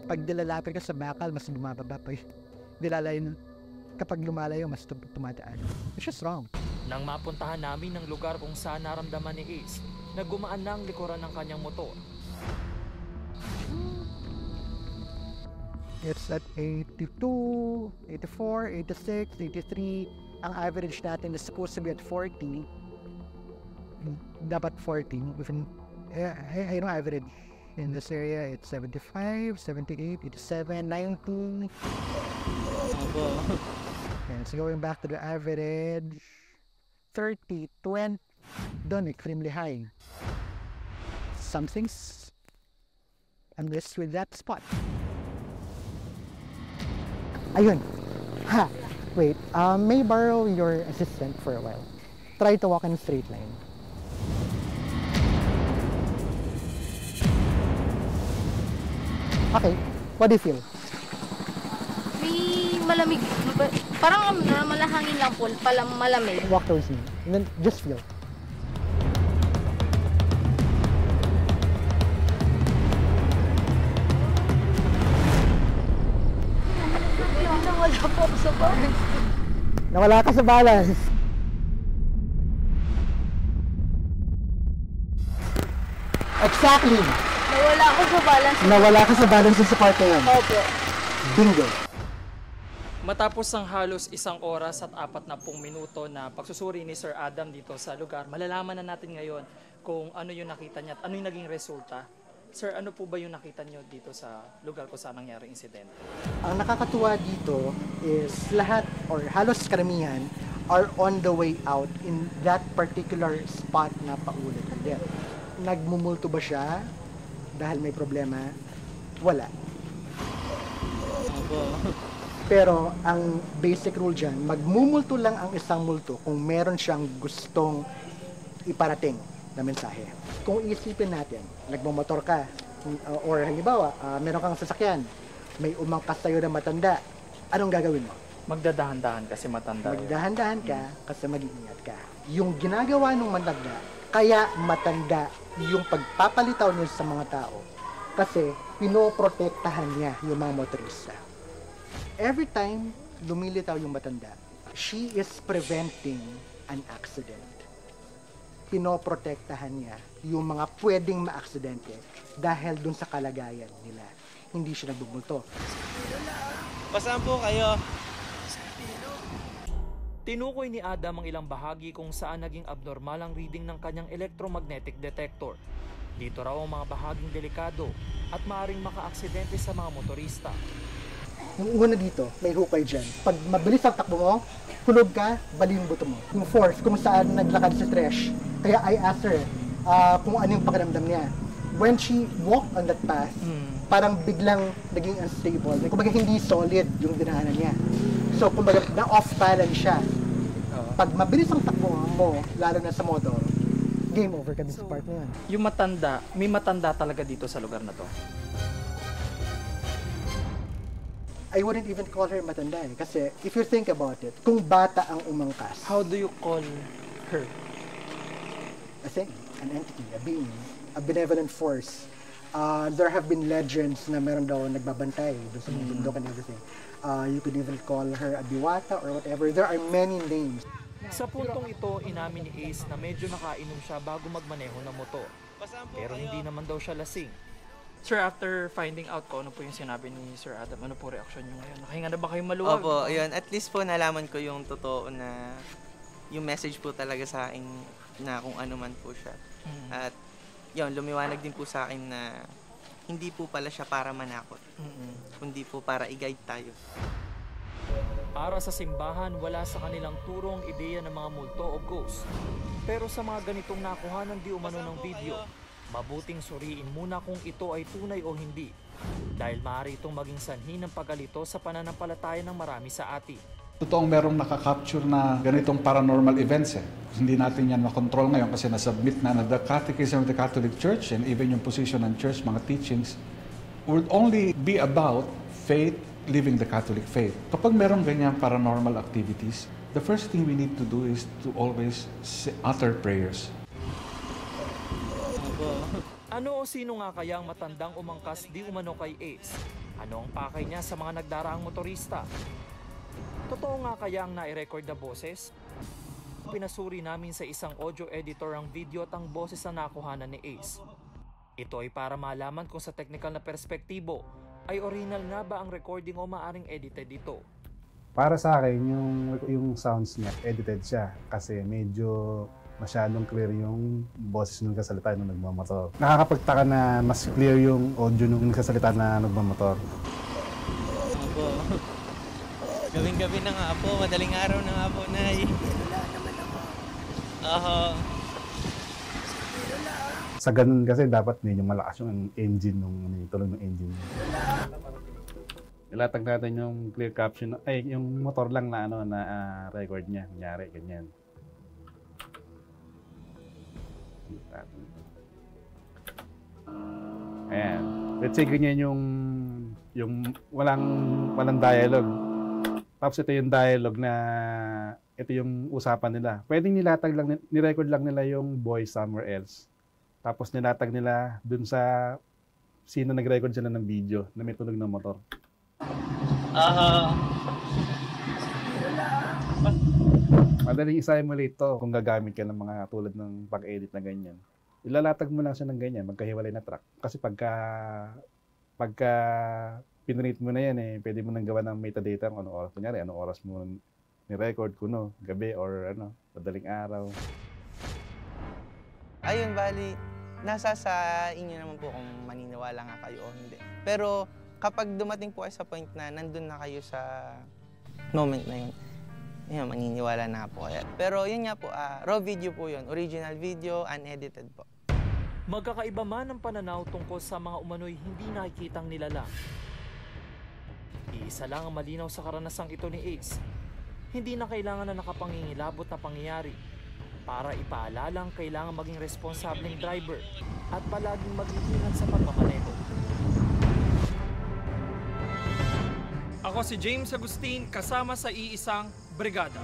pag nilalapit ka sa bakal, mas bumababa. Pag nilalayo, kapag lumalayo, mas tumataas. It's just wrong. Nang mapuntahan namin ng lugar kung saan naramdaman ni Ace na gumaan na ang likuran ng kanyang motor. It's at 82, 84, 86, 83. Ang average natin is supposed to be at 40. Dapat 40. I know average. In this area, it's 75, 78, 87, 90. And so going back to the average, 30, 20, done extremely high. Something's amiss with that spot. Ayun. Ha! Wait, may borrow your assistant for a while. Try to walk in a straight line. Okay, what do you feel? May malamig. Parang malahangin lang po, malamig. Walk towards me, and then just feel. Nawala po ako sa balance. Nawala ka sa balance. Exactly. Nawala ako sa balance. Nawala ka sa balance sa part na yun. Opo. Bingo. Matapos ang halos 1 oras at 40 minuto na pagsusuri ni Sir Adam dito sa lugar, malalaman na natin ngayon kung ano yung nakita niya at ano yung naging resulta. Sir, ano po ba yung nakita niyo dito sa lugar kung saan nangyari insidente? Ang nakakatuwa dito is lahat or halos karamihan are on the way out in that particular spot na paulit-ulit. Nagmumulto ba siya dahil may problema? Wala. Pero ang basic rule dyan, magmumulto lang ang isang multo kung meron siyang gustong iparating na mensahe. Kung isipin natin, nagmamotor ka, or halimbawa, meron kang sasakyan, may umangkas sa'yo na matanda, anong gagawin mo? Magdadahan-dahan kasi matanda. Magdahan-dahan ka kasi mag-iingat ka. Yung ginagawa ng matanda, kaya matanda yung pagpapalitaw niya sa mga tao kasi pinoprotektahan niya yung mga motorista. Every time lumilitaw yung matanda, she is preventing an accident. Pinoprotektahan niya yung mga pwedeng maaksidente dahil dun sa kalagayan nila. Hindi siya nagbubulto. Pasaan po kayo? Tinukoy ni Adam ang ilang bahagi kung saan naging abnormal ang reading ng kanyang electromagnetic detector. Dito raw ang mga bahaging delikado at maaaring makaaksidente sa mga motorista. Yung una dito, may hukay dyan. Pag mabilis ang takbo mo, hulog ka, bali yung buto mo. Yung fourth, kung saan naglakad si Trish. Kaya I asked her kung ano yung pakiramdam niya. When she walked on that path, parang biglang naging unstable. Kumbaga hindi solid yung dinaanan niya. So kumbaga na-off balance siya. Pag mabilis ang takbo mo, lalo na sa motor, game over ka din sa part na yan. Yung matanda, may matanda talaga dito sa lugar na to. I wouldn't even call her matanda eh. Kasi if you think about it, kung bata ang umangkas, How do you call her? a thing, an entity, a being, a benevolent force. There have been legends na meron daw nagbabantay doon sa mga bundok and everything. You could even call her a diwata or whatever. There are many names. Sa puntong ito, inamin ni Ace na medyo nakainom siya bago magmaneho ng motor. Pero hindi naman daw siya lasing. Sir, after finding out ko ano po yung sinabi ni Sir Adam, ano po reaksyon niyo ngayon? Nakahinga na ba kayong maluwag? Opo, ayun. At least po nalaman ko yung totoo na yung message po talaga sa akin na kung ano man po siya. At yun, lumiwanag din po sa akin na hindi po pala siya para manakot. Kundi po para i-guide tayo. Para sa simbahan, wala sa kanilang turo ang ideya ng mga multo o ghost. Pero sa mga ganitong nakuhanan di umano ng video, mabuting suriin muna kung ito ay tunay o hindi. Dahil maaari itong maging sanhi ng pagkalito sa pananampalataya ng marami sa atin. Totoong merong nakaka-capture na ganitong paranormal events eh. Hindi natin yan makontrol ngayon kasi nasubmit na the Catechism of the Catholic Church and even yung position ng Church, mga teachings, would only be about faith, living the Catholic faith. Kapag merong ganyan paranormal activities, the first thing we need to do is to always utter prayers. Ano o sino nga kaya ang matandang umangkas di umano kay Ace? Ano ang pakay niya sa mga nagdaraang motorista? Totoo nga kaya ang nai-record na boses? Pinasuri namin sa isang audio editor ang video at ang boses na nakuhanan ni Ace. Ito ay para malaman kung sa technical na perspektibo ay original nga ba ang recording o maaring edited ito. Para sa akin, yung sounds niya, edited siya kasi medyo masyadong clear yung boses ng nagsasalita nung nagmamotor. Nakakapagtaka na mas clear yung audio nung nagsasalita na nagmamotor. Opo. Gabing-gabi na nga po, madaling araw na nga po, Nay. Sa ganun kasi dapat medyo malakas yung engine nung tuloy ng engine. Ilatag natin yung clear caption, ay yung motor lang na record niya, kunyari ganyan. Ayan. Let's say ganyan yung walang dialogue. Tapos ito yung dialogue na ito yung usapan nila. Pwedeng nilatag lang, ni-record lang nila yung voice somewhere else. Tapos nilatag nila dun sa sino nag-record sila ng video na may tunog ng motor. Madaling i-simulate to kung gagamit ka ng mga tulad ng pag-edit na ganyan. Ilalatag mo lang siya ng ganyan, magkahiwalay na track. Kasi pagka pinrate mo na yan pwede mo nang gawa ng metadata kung anong oras. Kunyari, anong oras mo ni-record kuno, gabi or madaling araw. Ayun, bali, nasa sa inyo naman po kung maniniwala nga kayo o hindi. Pero kapag dumating po kayo sa point na nandun na kayo sa moment na yun, maniniwala na po kayo. Pero yun nga po, raw video po yun, original video, unedited po. Magkakaiba man ang pananaw tungkol sa mga umano'y hindi nakikitang nilalang. Iisa lang ang malinaw sa karanasang ito ni Ace. Hindi na kailangan na nakapangingilabot na pangyayari. Para ipaalala ang kailangan maging responsableng driver at palaging mag-iingat sa pagmamaneho. Ako si James Agustin kasama sa iisang brigada.